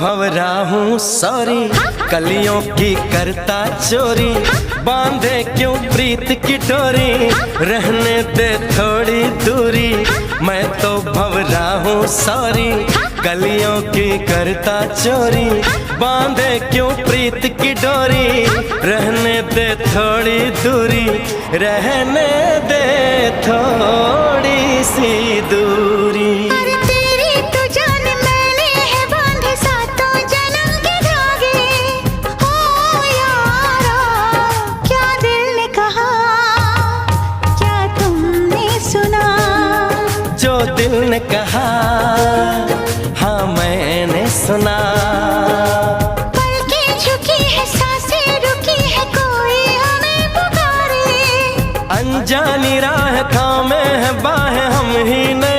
भंवरा हूँ सॉरी, कलियों की करता चोरी, बांधे क्यों प्रीत की डोरी, रहने दे थोड़ी दूरी। मैं तो भंवरा हूँ सॉरी, कलियों की करता चोरी, बांधे क्यों प्रीत की डोरी, रहने दे थोड़ी दूरी, रहने दे थोड़ी सी दूरी। जो दिल ने कहा हाँ मैंने सुना। पलकें झुकी है, सांसें रुकी है, कोई हमें पुकारे। अनजानी राह थामे है बाहें हम ही नहीं